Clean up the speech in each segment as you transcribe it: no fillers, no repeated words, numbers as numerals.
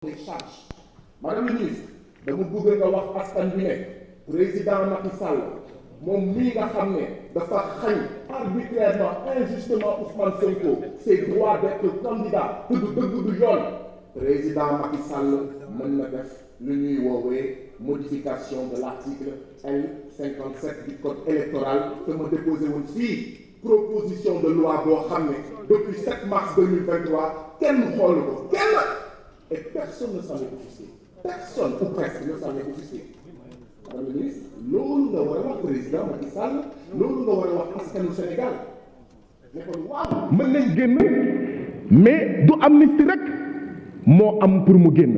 des charges. Madame le ministre dama bëgg nga wax askan bi ne président Macky Sall moom mii nga xam ne dafa xañ arbitrairement injustement Ousmane Sonko ses droits d'être candidat te du dëgg du yoon président Macky Sall mën na def lu ñuy woowee modification de l'article L57 du code électoral te ma déposé woon fii proposition de loi boo xam ne depuis 7 mars 2023 kenn xoolu ko kenn et personne ne s'en est offusqué personne ou presque ne s'en est offusqué. Madame le ministre loolu nga war a wax président Macky Sall loolu nga war a wax askanu Sénégal ne kon waaw mën nañ génn mais du amnistie rek moo am pour mu génn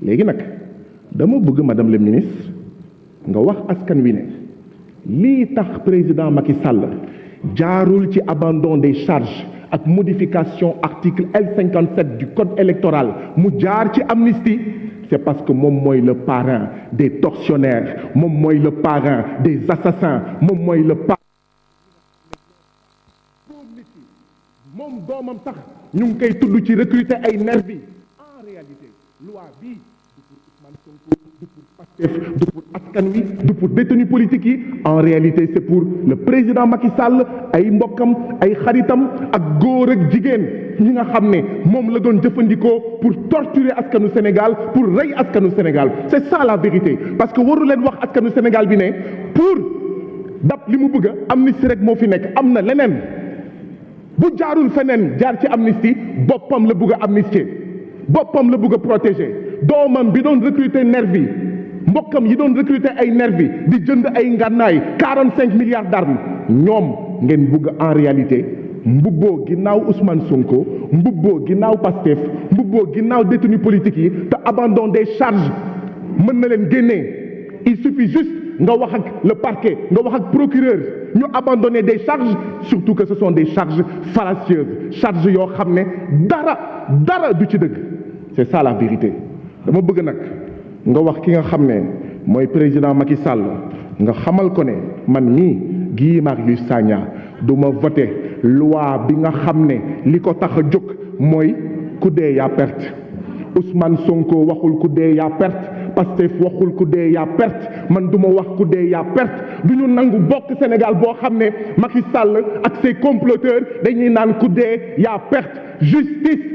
léegi nag dama bëgg madame le ministre nga wax askan wi ne lii tax président Macky Sall jaarul ci abandon des charges ak modification article L57 du code électoral mu jaar ci amnistie c'est parce que moom mooy le parrain des tortionnaires moom mooy le parrain des assassins moom mooy le parrain moom doomam sax ñu ngi koy tudd ci recruter ay nervi en réalité loi bi du pour Pastef du pour askan wi du pour détenus politiques yi en réalité c'est pour le président Macky Sall ay mbokkam ay xaritam ak góor ak jigéen ñi nga xam ne moom la doon jëfandikoo pour torturer askanu Sénégal pour rey askanu Sénégal c'est ça la vérité parce que waru leen wax askanu Sénégal bi ne pour dab li mu bëgg amnistie rek moo fi nekk am na leneen bu jaarul feneen jaar ci amnistie boppam la bëgg a amnistier boppam la bëgg a protéger doomam bi doon recruter nervi mbokkam yi doon recruter ay nervi di jënd ay ngànnaay 45 milliards d'armes ñoom ngeen bëgg en réalité mbubboo ginnaaw Ousmane Sonko mbubboo ginnaaw Pastef mbubboo ginnaaw détenus politiques yi te abandon des charges mën na leen génnee il suffit juste nga wax ak le parquet nga wax ak procureur ñu abandonner des charges surtout que ce sont des charges fallacieuses charges yoo xam ne dara du ci dëgg c'est ça la vérité dama bëgg nag nga wax ki nga xam ne mooy président Macky Sall nga xamal ko ne man mii Guy Marius Sagna du ma voté loi bi nga xam ne li ko tax a jóg mooy ku dee yaa perte Ousmane Sonko waxul ku dee yaa perte Pastef waxul ku dee yaa perte man du ma wax ku dee yaa perte du ñu nangu bokk Sénégal boo xam ne Macky Sall ak ses comploteurs dañuy naan ku dee yaa perte justice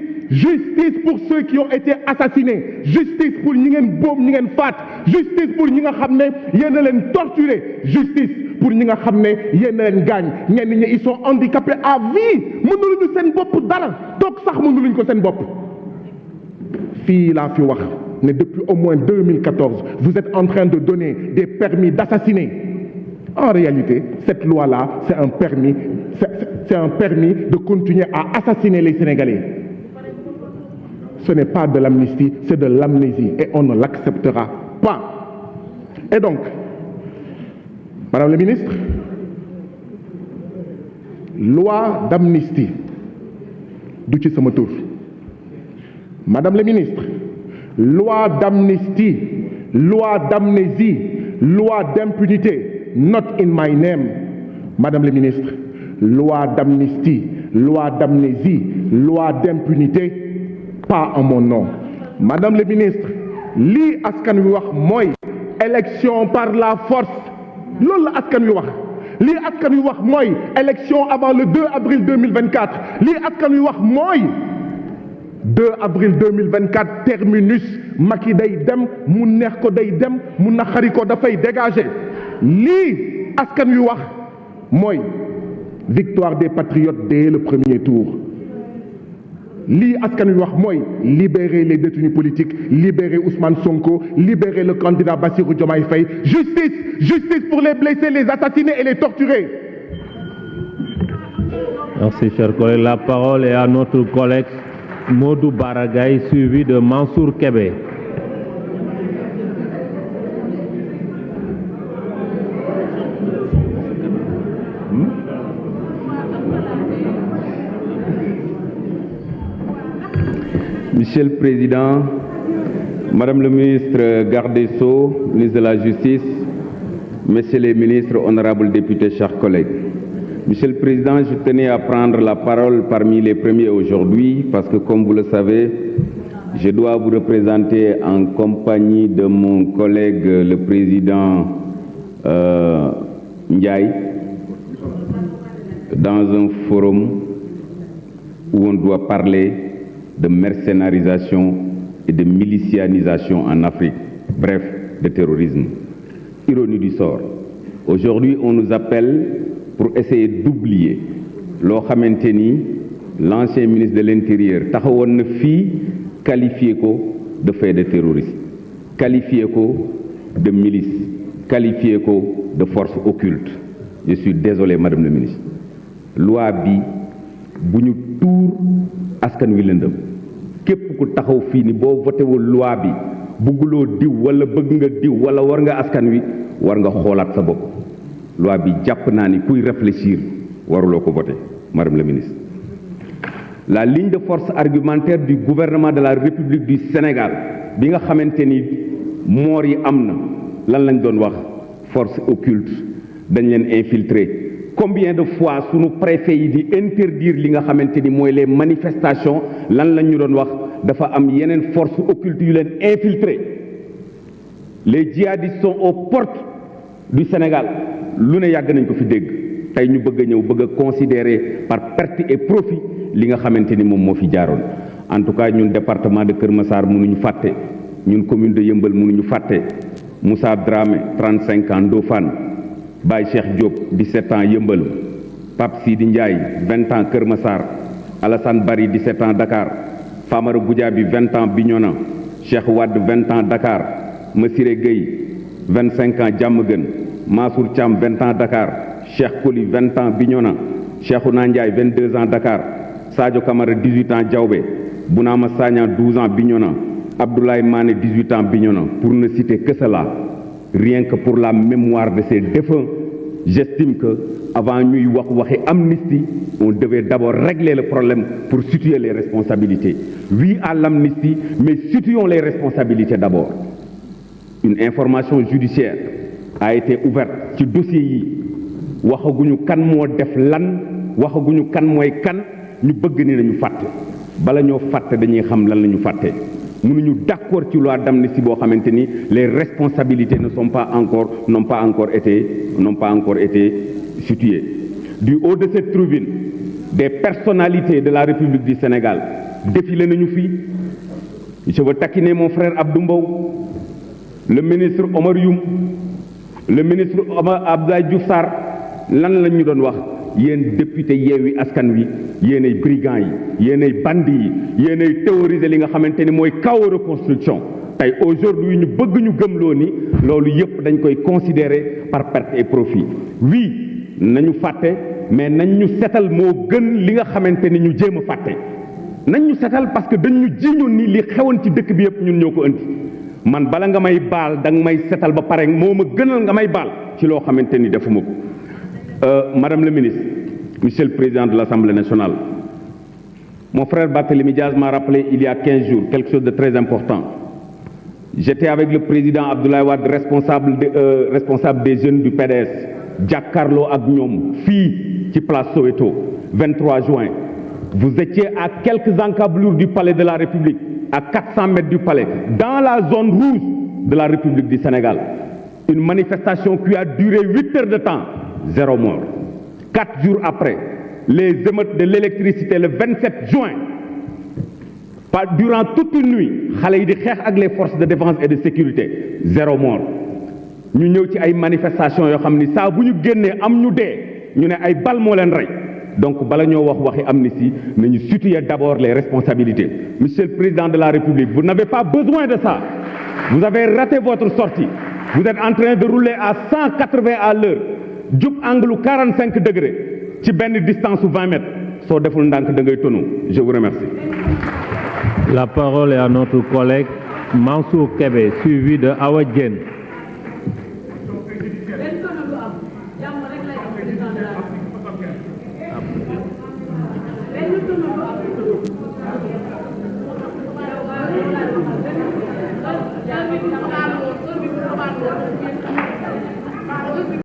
pour ceux qui ont été assassinés justice pour ñi ngeen boom ñi ngeen faat justice pour ñi nga xam ne yéen a leen torturé justice pour ñi nga xam ne yéen a leen gaañ ñenn ñi ils sont handicapés à vie mënuluñu seen bopp dara toog sax mënuluñu ko seen bopp fii laa fi wax ne depuis au moins 2014 vous êtes en train de donner des permis d'assassiner en réalité cette loi-là c'est un permis de continuer à assassiner les Sénégalais. Ce n'est pas de l'amnistie, c'est de l'amnésie et on ne l'acceptera pas. Et donc, Madame la ministre, loi d'amnistie du ci sama tur. Madame la ministre, loi d'amnistie, loi d'amnésie, loi d'impunité, not in my name. Madame la ministre, loi d'amnistie, loi d'amnésie, loi d'impunité, pas en mon nom. Madame le ministre lii askan wi wax mooy élection par la force loolu la askan wi wax lii askan wi wax mooy élection avant le 2 avril 2024 lii askan wi wax mooy 2 avril 2024 terminus Macky day dem mu neex ko day dem mu naqari ko dafay dégager lii askan wi wax mooy victoire des patriotes dès le premier tour. lii askan wi wax mooy libérer les détenus politiques libérer Ousmane Sonko libérer le candidat Bassirou Diomaye Faye justice pour les blessés les assassinés et les torturés. Merci cher collègue. La parole est à notre collègue Modou Baragaï suivi de Mansour Kébé. Monsieur le Président, Madame le ministre garde des Sceaux, ministre de la Justice, Messieurs les ministres, honorables députés, chers collègues. Monsieur le Président, je tenais à prendre la parole parmi les premiers aujourd'hui parce que, comme vous le savez, Je dois vous représenter en compagnie de mon collègue, le président Ndiaye, dans un forum où on doit parler de mercénarisation et de milicianisation en Afrique, bref, de terrorisme. Ironie du sort. Aujourd'hui, on nous appelle pour essayer d'oublier loo xamante ni l'ancien ministre de l'Intérieur taxawoon na fii qualifié ko de fait de terroriste, qualifié ko de milice, qualifié ko de force occulte. Je suis désolé, Madame le ministre. Loi bi bu ñu tuur askan wi lëndëm képp ku taxaw fii ni boo voté wul loi bi bugguloo diw wala bëgg nga diw wala war nga askan wi war nga xoolaat sa bopp. Loi bi jàpp naa ni kuy réfléchir waruloo ko voté, Madame le ministre. La ligne de force argumentaire du gouvernement de la République du Sénégal bi nga xamante ni moor yi am na lan lañ doon wax force occulte dañ leen infiltrer. Combien de fois sunu préfet yi di interdire li nga xamante ni mooy les manifestations lan lañ ñu doon wax dafa am yeneen force occulte yu leen infiltrer. Les djihadistes sont aux portes du Sénégal lu ne yàgg nañ ko fi dégg tey ñu bëgg a ñëw bëgg a considérer par perte et profit li nga xamante ni moom moo fi jaaroon. En tout cas ñun département de Kër Massar mënuñu fàtte, ñun commune de Yeumbeul mënuñu fàtte Moussa Dramé 35 ans Ndofane, Baye Cheikh Diop 17 ans Yeumbeul, Pape Sidi Ndiaye 20 ans Kër Massar, Alassane Bari 17 ans Dakar, Famara Goudiaby 20 ans Bignona, Cheikh Wade 20 ans Dakar, Massiré Gueye 25 ans Diamaguène, Mansour Thiam 20 ans Dakar, Cheikh Koli 20 ans Bignona, Cheikhouna Ndiaye 22 ans Dakar, Sadio Kamara 18 ans Diaobé, Bounama Sagna 12 ans Bignona, Abdoulaye Mané 18 ans Bignona, pour ne citer que cela. Rien que pour la mémoire de ces défunts, j'estime que avant ñuy waxi amnistie, on devait d'abord régler le problème pour situer les responsabilités. Oui à l'amnistie, mais situons les responsabilités d'abord. Une information judiciaire a été ouverte ci dossier yi waxaguñu kan moo def lan waxaguñu kan mooy kan ñu bëgg ni nañu fàtte bala ñoo fàtte dañuy xam lan la ñu fàtte. Mënuñu d'accord ci loi d'amnistie boo xamante ni les responsabilités n'ont pas encore été situées. Du haut de cette tribune, des personnalités de la République du Sénégal défilé nañu fii. Je veux taquiner mon frère Abdou Mbow, le ministre Omar Youm, le ministre Abdoulaye Diouf Sarr lan lañ ñu doon wax yéen député Yewwi Askan Wi yéenay brigands yi yéenay bandits yi yéenay théoriser li nga xamante ni mooy chaos reconstruction. Tey aujourd'hui ñu bëgg ñu gëmloo ni loolu yëpp dañ koy considérer par perte et profit. Oui nañu fàtte mais nañ ñu setal moo gën li nga xamante ni ñu jéem a fàtte. nañ ñu setal parce que dañ ñu jiñoon ni li xewoon ci dëkk bi yëpp ñun ñoo ko indi. Man bala nga may baal danga may setal ba pare moo ma gënal nga may baal ci loo xamante ni defuma ko. Madame le ministre, Monsieur le Président de l'Assemblée nationale, mon frère Barthélémy Diaz m'a rappelé il y a 15 jours quelque chose de très important. J'étais avec le président Abdoulaye Wade, responsable des jeunes du PDS, jàkkaarloo ak ñoom fii ci place Soweto, 23 juin. Vous étiez à quelques encablures du palais de la République, à 400 mètres du palais, dans la zone rouge de la République du Sénégal. Une manifestation qui a duré 8 heures de temps, 0 mort. 4 jours après, les émeutes de l'électricité le 27 juin, durant toute une nuit, xale yi di xeex ak les forces de défense et de sécurité, 0 mort. ñu ñëw ci ay manifestations yoo xam ni saa bu ñu génnee am ñu dee ñu ne ay bal moo leen rey. Donc bala ñoo waxi amnistie nañu situer d'abord les responsabilités. Monsieur le Président de la République, vous n'avez pas besoin de ça. Vous avez raté votre sortie. Vous êtes en train de rouler à 180 à l'heure. Jub angle 45 degrés ci benn distance 20 mètres. Soo deful ndànk da ngay tonu. Je vous remercie. La parole est à notre collègue Mansour Kébé, suivi de Awa Diène.